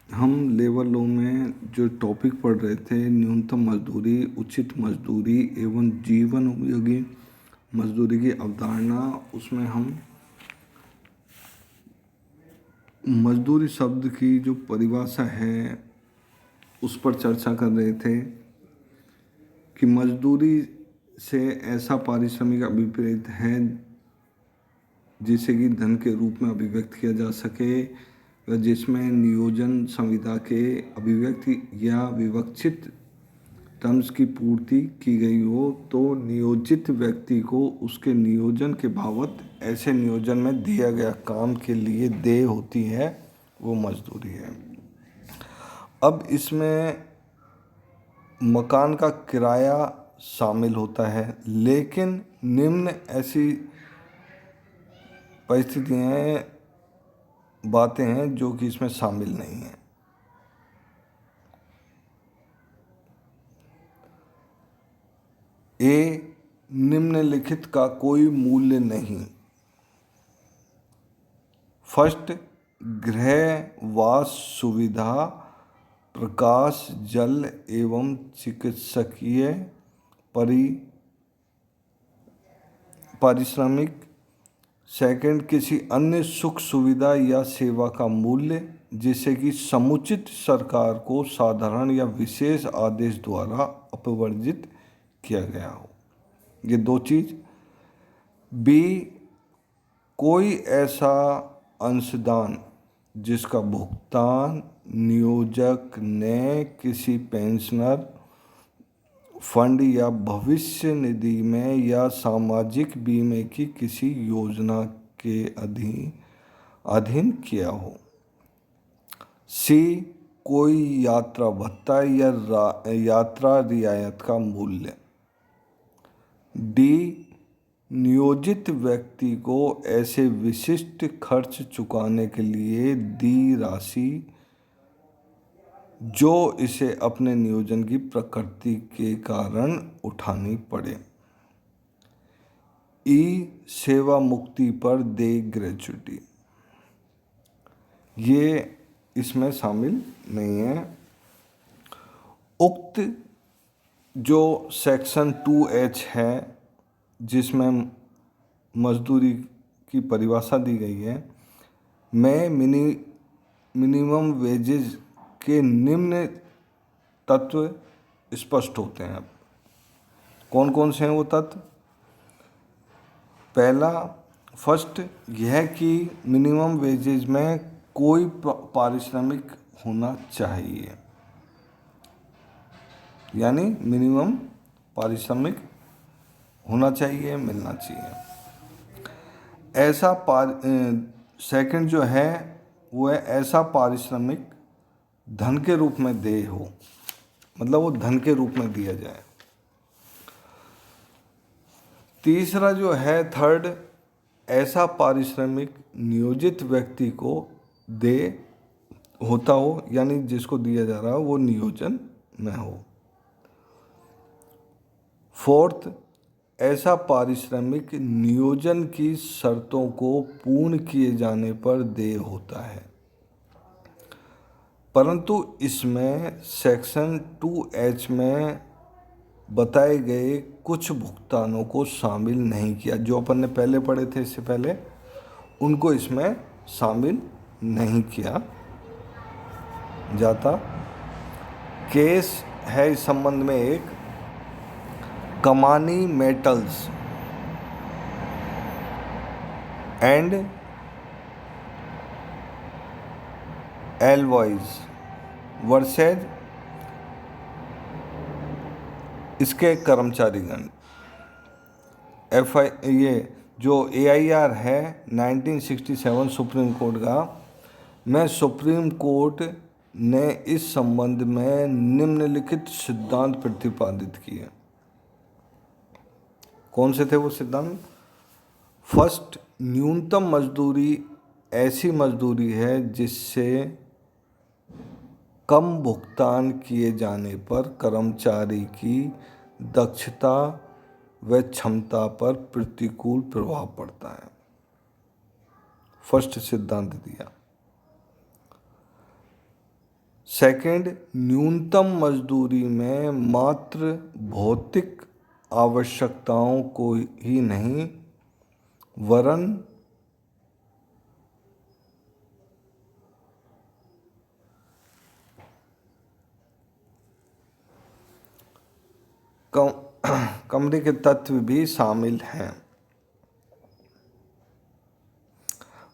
हम labour law में जो टॉपिक पढ़ रहे थे, न्यूनतम मजदूरी, उचित मजदूरी एवं जीवन उपयोगी मजदूरी की अवधारणा, उसमें हम मजदूरी शब्द की जो परिभाषा है उस पर चर्चा कर रहे थे कि मजदूरी से ऐसा पारिश्रमिक अभिप्रेत है जिसे कि धन के रूप में अभिव्यक्त किया जा सके, व जिसमें नियोजन संविदा के अभिव्यक्ति या विवक्षित टर्म्स की पूर्ति की गई हो, तो नियोजित व्यक्ति को उसके नियोजन के बाबत ऐसे नियोजन में दिया गया काम के लिए देय होती है, वो मजदूरी है। अब इसमें मकान का किराया शामिल होता है, लेकिन निम्न ऐसी परिस्थितियाँ बातें हैं जो कि इसमें शामिल नहीं हैं। ए, निम्नलिखित का कोई मूल्य नहीं। फर्स्ट, गृहवास सुविधा, प्रकाश, जल एवं चिकित्सकीय पारिश्रमिक। सेकंड, किसी अन्य सुख सुविधा या सेवा का मूल्य जिसे कि समुचित सरकार को साधारण या विशेष आदेश द्वारा अपवर्जित किया गया हो। ये दो चीज। बी, कोई ऐसा अंशदान जिसका भुगतान नियोजक ने किसी पेंशनर फंड या भविष्य निधि में या सामाजिक बीमे की किसी योजना के अधीन किया हो। सी, कोई यात्रा भत्ता या यात्रा रियायत का मूल्य। डी, नियोजित व्यक्ति को ऐसे विशिष्ट खर्च चुकाने के लिए दी राशि जो इसे अपने नियोजन की प्रकृति के कारण उठानी पड़े। ई, सेवा मुक्ति पर देय ग्रेच्युटी। ये इसमें शामिल नहीं है। उक्त जो सेक्शन 2H है जिसमें मजदूरी की परिभाषा दी गई है, में मिनिमम वेजेज के निम्न तत्व स्पष्ट होते हैं। कौन कौन से हैं वो तत्व? पहला, फर्स्ट, यह कि मिनिमम वेजेज में कोई पारिश्रमिक होना चाहिए, यानी मिनिमम पारिश्रमिक होना चाहिए, मिलना चाहिए। ऐसा सेकंड जो है वो है ऐसा पारिश्रमिक धन के रूप में देय हो, मतलब वो धन के रूप में दिया जाए। तीसरा जो है थर्ड, ऐसा पारिश्रमिक नियोजित व्यक्ति को देय होता हो, यानी जिसको दिया जा रहा हो वो नियोजन में हो। फोर्थ, ऐसा पारिश्रमिक नियोजन की शर्तों को पूर्ण किए जाने पर देय होता है, परंतु इसमें सेक्शन 2H में बताए गए कुछ भुगतानों को शामिल नहीं किया। जो अपन ने पहले पढ़े थे इससे पहले, उनको इसमें शामिल नहीं किया जाता। केस है इस संबंध में एक, कमानी मेटल्स एंड एलॉयज वर्सेज इसके कर्मचारीगण। ये जो AIR है 1967 सुप्रीम कोर्ट का, में सुप्रीम कोर्ट ने इस संबंध में निम्नलिखित सिद्धांत प्रतिपादित किए। कौन से थे वो सिद्धांत? फर्स्ट, न्यूनतम मजदूरी ऐसी मजदूरी है जिससे कम भुगतान किए जाने पर कर्मचारी की दक्षता व क्षमता पर प्रतिकूल प्रभाव पड़ता है। फर्स्ट सिद्धांत दिया। सेकंड, न्यूनतम मजदूरी में मात्र भौतिक आवश्यकताओं को ही नहीं वरन कमरे के तत्व भी शामिल हैं।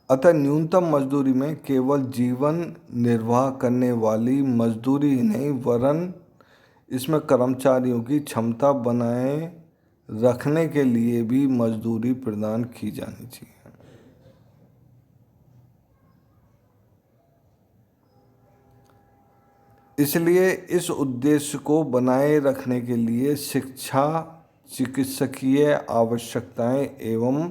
अतः न्यूनतम मजदूरी में केवल जीवन निर्वाह करने वाली मजदूरी ही नहीं वरन इसमें कर्मचारियों की क्षमता बनाए रखने के लिए भी मजदूरी प्रदान की जानी चाहिए। इसलिए इस उद्देश्य को बनाए रखने के लिए शिक्षा, चिकित्सकीय आवश्यकताएं एवं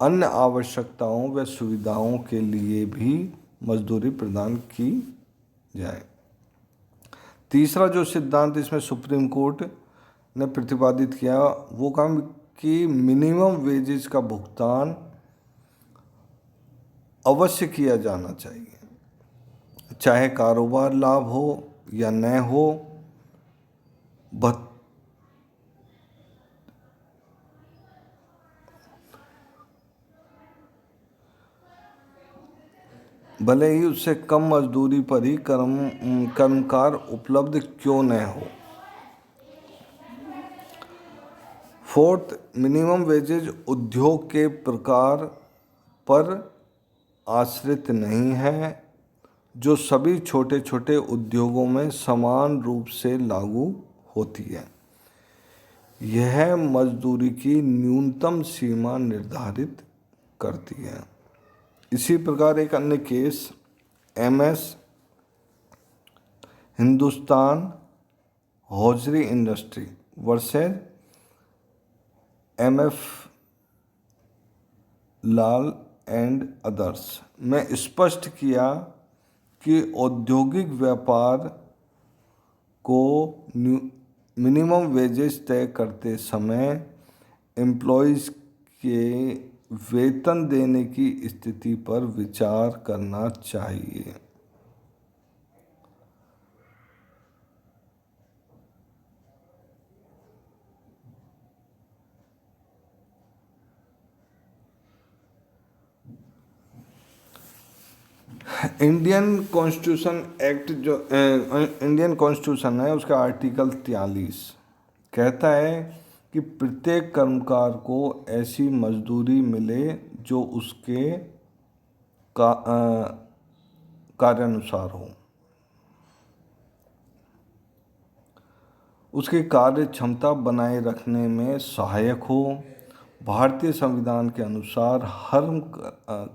अन्य आवश्यकताओं व सुविधाओं के लिए भी मजदूरी प्रदान की जाए। तीसरा जो सिद्धांत इसमें सुप्रीम कोर्ट ने प्रतिपादित किया वो काम कि मिनिमम वेजेस का भुगतान अवश्य किया जाना चाहिए, चाहे कारोबार लाभ हो या न हो। भले ही उससे कम मजदूरी पर ही कर्मकार उपलब्ध क्यों न हो। फोर्थ, मिनिमम वेजेज उद्योग के प्रकार पर आश्रित नहीं है, जो सभी छोटे छोटे उद्योगों में समान रूप से लागू होती है। यह मजदूरी की न्यूनतम सीमा निर्धारित करती है। इसी प्रकार एक अन्य case MS Hindustan hosiery industry versus MF Lal and others में स्पष्ट किया कि औद्योगिक व्यापार को मिनिमम वेजेस तय करते समय एम्प्लॉयज़ के वेतन देने की स्थिति पर विचार करना चाहिए। इंडियन कॉन्स्टिट्यूशन है, उसका आर्टिकल 43 कहता है कि प्रत्येक कर्मकार को ऐसी मजदूरी मिले जो उसके कार्यानुसार हो, उसकी कार्य क्षमता बनाए रखने में सहायक हो। भारतीय संविधान के अनुसार हर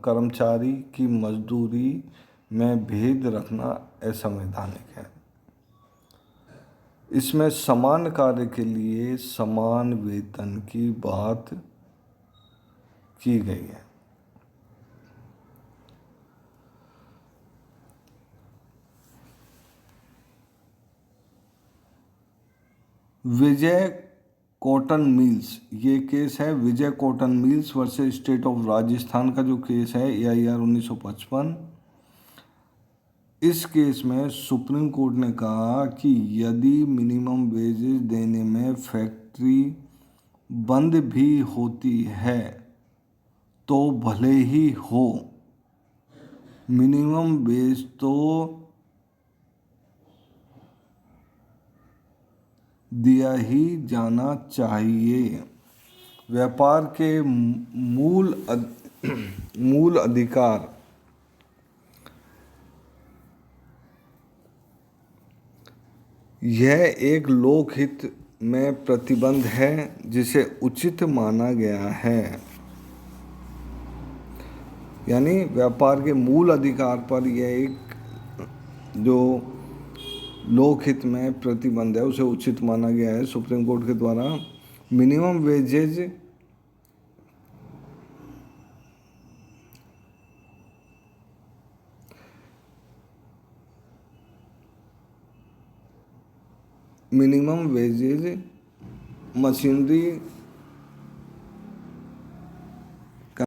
कर्मचारी की मजदूरी में भेद रखना असंवैधानिक है। इसमें समान कार्य के लिए समान वेतन की बात की गई है। विजय कॉटन मिल्स, ये केस है Vijay cotton mills versus state of Rajasthan का जो केस है AIR 1955। इस केस में सुप्रीम कोर्ट ने कहा कि यदि मिनिमम वेजेस देने में फैक्ट्री बंद भी होती है तो भले ही हो, मिनिमम वेज तो दिया ही जाना चाहिए। व्यापार के मूल अधिकार यह एक लोकहित में प्रतिबंध है जिसे उचित माना गया है। यानी व्यापार के मूल अधिकार पर यह एक जो लोकहित में प्रतिबंध है उसे उचित माना गया है सुप्रीम कोर्ट के द्वारा। Minimum wages machinery